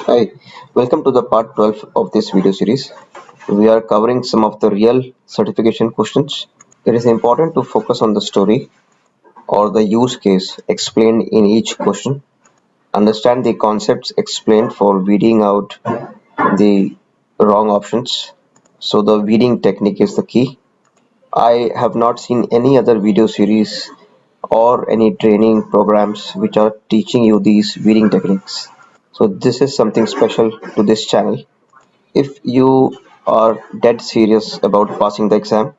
Hi, welcome to the part 12 of this video series. We are covering some of the real certification questions. It is important to focus on the story or the use case explained in each question. Understand the concepts explained for weeding out the wrong options. So the weeding technique is the key. I have not seen any other video series or any training programs which are teaching you these weeding techniques. So this is something special to this channel. If you are dead serious about passing the exam,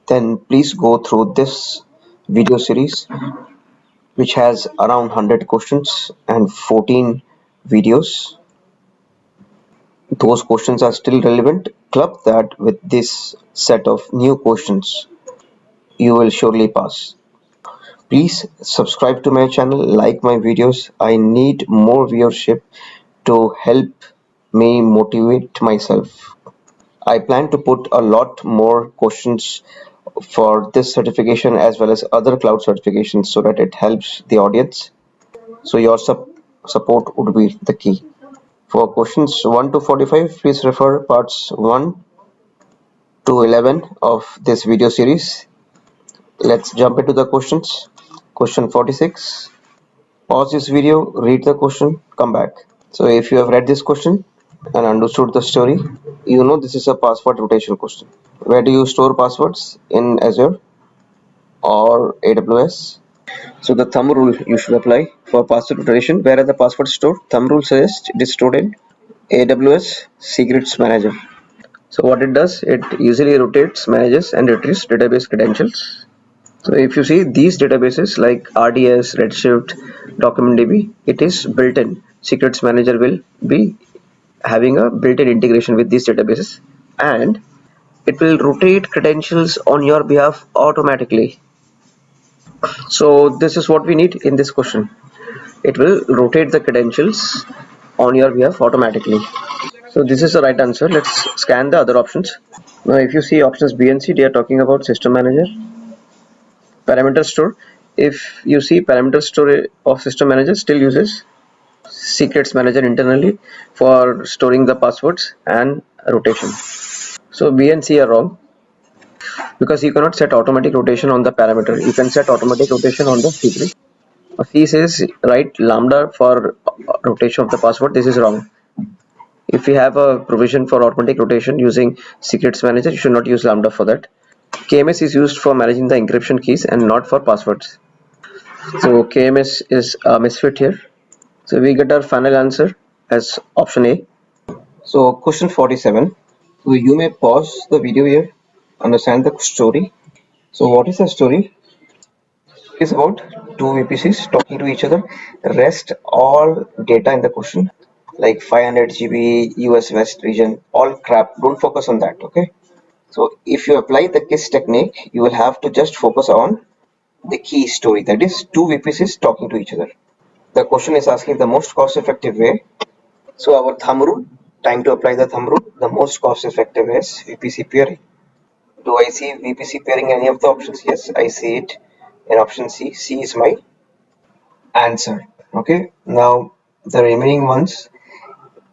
then please go through this video series, which has around 100 questions and 14 videos. Those questions are still relevant. Club that with this set of new questions. You will surely pass. Please subscribe to my channel, like my videos. I need more viewership to help me motivate myself. I plan to put a lot more questions for this certification as well as other cloud certifications so that it helps the audience. So your support would be the key. For questions 1 to 45, please refer parts 1 to 11 of this video series. Let's jump into the questions. Question 46. Pause this video, read the question, come back. So if you have read this question and understood the story, you know this is a password rotation question. Where do you store passwords? In Azure or AWS? So the thumb rule you should apply for password rotation. Where are the passwords stored? Thumb rule suggests it is stored in AWS Secrets Manager. So what it does, it usually rotates, manages and retrieves database credentials. So if you see these databases like RDS, Redshift, DocumentDB, it is built in. Secrets Manager will be having a built-in integration with these databases, and it will rotate credentials on your behalf automatically. So this is what we need in this question. It will rotate the credentials on your behalf automatically. So this is the right answer. Let's scan the other options. Now if you see options B and C, they are talking about system manager, parameter store. If you see parameter store of system manager still uses secrets manager internally for storing the passwords and rotation. So B and C are wrong, because you cannot set automatic rotation on the parameter. You can set automatic rotation on the secret. C says write lambda for rotation of the password. This is wrong. If you have a provision for automatic rotation using secrets manager, you should not use lambda for that. KMS is used for managing the encryption keys and not for passwords. So KMS is a misfit here. So we get our final answer as option A. So question 47. So you may pause the video here, understand the story. So what is the story? It's about two VPCs talking to each other. Rest all data in the question, like 500 GB US West region, all crap. Don't focus on that, okay? So if you apply the KISS technique, you will have to just focus on the key story, that is two VPCs talking to each other. The question is asking the most cost-effective way. So our thumb rule, time to apply the thumb rule. The most cost-effective is VPC peering. Do I see VPC pairing any of the options? Yes, I see it in option C. C is my answer. Okay, now the remaining ones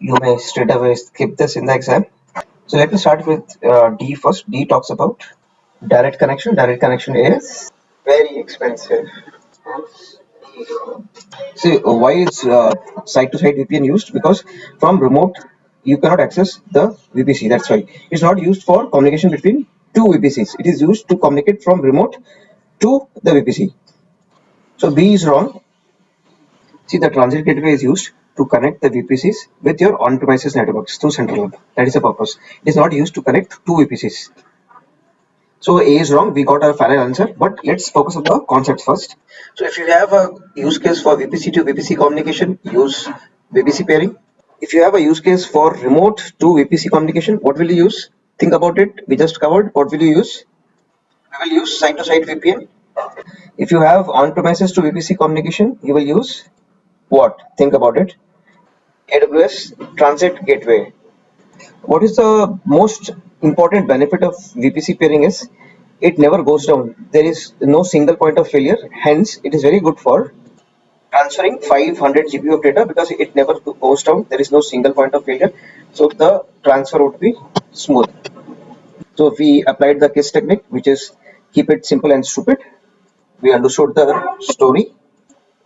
you may straight away skip this in the exam. So let me start with D first. D talks about direct connection. Direct connection is very expensive. See why is site-to-site VPN used? Because from remote you cannot access the VPC. That's why it's not used for communication between two VPCs. It is used to communicate from remote to the VPC. So B is wrong. See, the transit gateway is used to connect the VPCs with your on-premises networks through central hub. That is the purpose. It is not used to connect two VPCs. So A is wrong. We got our final answer, but let's focus on the concepts first. So if you have a use case for VPC to VPC communication, use VPC pairing. If you have a use case for remote to VPC communication, what will you use? Think about it. We just covered. What will you use? We will use site-to-site VPN. If you have on-premises to VPC communication, you will use what? Think about it. AWS Transit Gateway. What is the most important benefit of VPC pairing is it never goes down. There is no single point of failure. Hence, it is very good for transferring 500 GB of data because it never goes down. There is no single point of failure. So the transfer would be smooth. So if we applied the KISS technique, which is keep it simple and stupid, we understood the story.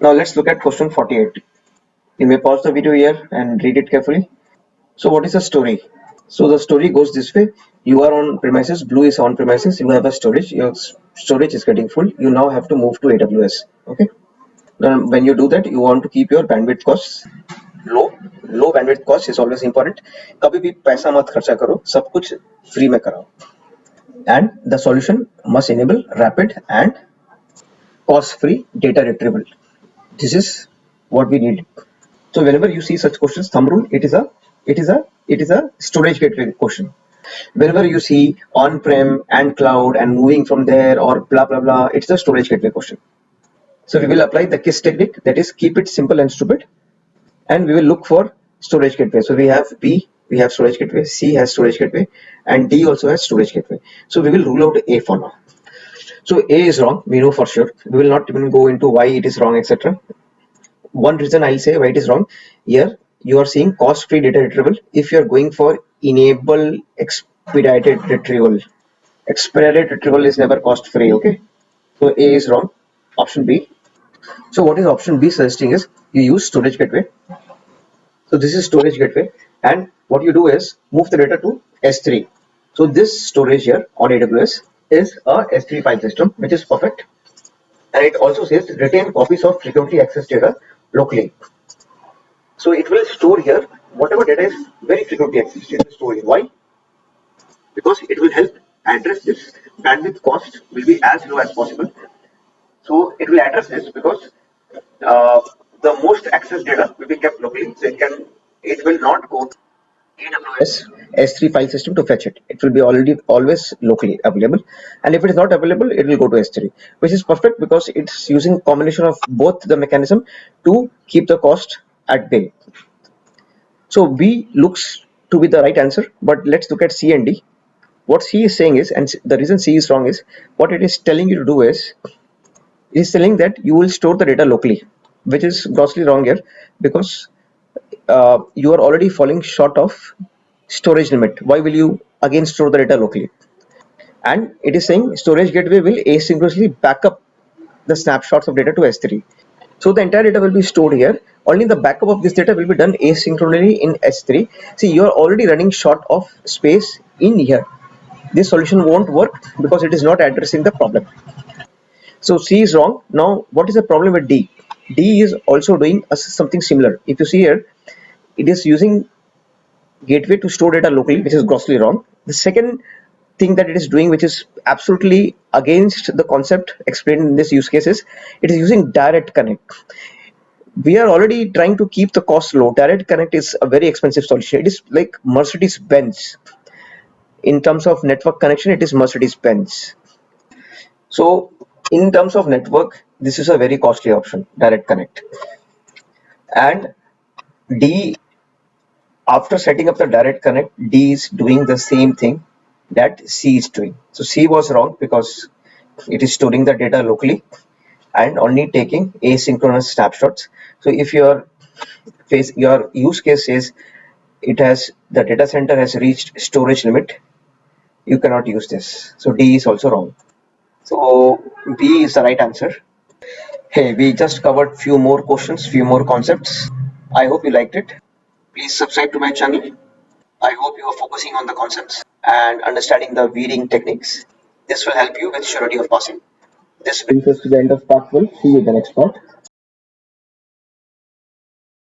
Now let's look at question 48. You may pause the video here and read it carefully. So what is a story? So the story goes this way. You are on premises, Blue is on premises, you have a storage, your storage is getting full, you now have to move to AWS. Okay. Now when you do that, you want to keep your bandwidth costs low. Low bandwidth cost is always important. कभी भी पैसा मत खर्चा करो, सब कुछ free में कराओ. And the solution must enable rapid and cost-free data retrieval. This is what we need. So whenever you see such questions, thumb rule, it is a storage gateway question. Whenever you see on-prem and cloud and moving from there or blah blah blah, it's a storage gateway question. So we will apply the KISS technique, that is keep it simple and stupid, and we will look for storage gateway. So we have B, we have storage gateway, C has storage gateway, and D also has storage gateway. So we will rule out A for now. So A is wrong, we know for sure. We will not even go into why it is wrong, etc. One reason I'll say why it is wrong. Here you are seeing cost-free data retrieval. If you are going for enable expedited retrieval, expedited retrieval is never cost-free. Okay, so A is wrong. Option B. So what is option B suggesting is you use storage gateway. So this is storage gateway, and what you do is move the data to S3. So this storage here on AWS is a S3 file system, which is perfect. And it also says retain copies of frequently accessed data locally. So it will store here whatever data is very frequently accessed. It will store here. Why? Because it will help address this. Bandwidth cost will be as low as possible. So it will address this because the most accessed data will be kept locally. So it will not go to AWS S3 file system to fetch it. It will be always locally available, and if it is not available, it will go to S3, which is perfect because it's using combination of both the mechanism to keep the cost at bay. So B looks to be the right answer, but let's look at C and D. What C is saying is, and the reason C is wrong is, what it is telling you to do is, it is telling that you will store the data locally, which is grossly wrong here because you are already falling short of storage limit. Why will you again store the data locally? And it is saying storage gateway will asynchronously back up the snapshots of data to S3. So the entire data will be stored here. Only the backup of this data will be done asynchronously in S3. See, you are already running short of space in here. This solution won't work because it is not addressing the problem. So C is wrong. Now, what is the problem with D? D is also doing something similar. If you see here, it is using gateway to store data locally, which is grossly wrong. The second thing that it is doing, which is absolutely against the concept explained in this use case, is it is using direct connect. We are already trying to keep the cost low. Direct connect is a very expensive solution. It is like Mercedes-Benz. In terms of network connection, it is Mercedes-Benz. So in terms of network, this is a very costly option, direct connect. And D, after setting up the direct connect, D is doing the same thing that C is doing. So C was wrong because it is storing the data locally and only taking asynchronous snapshots. So if your use case says the data center has reached storage limit, you cannot use this. So D is also wrong. So B is the right answer. Hey, we just covered few more questions, few more concepts. I hope you liked it. Please subscribe to my channel. I hope you are focusing on the concepts and understanding the weeding techniques. This will help you with surety of passing. This brings us to the end of part 12. See you in the next part.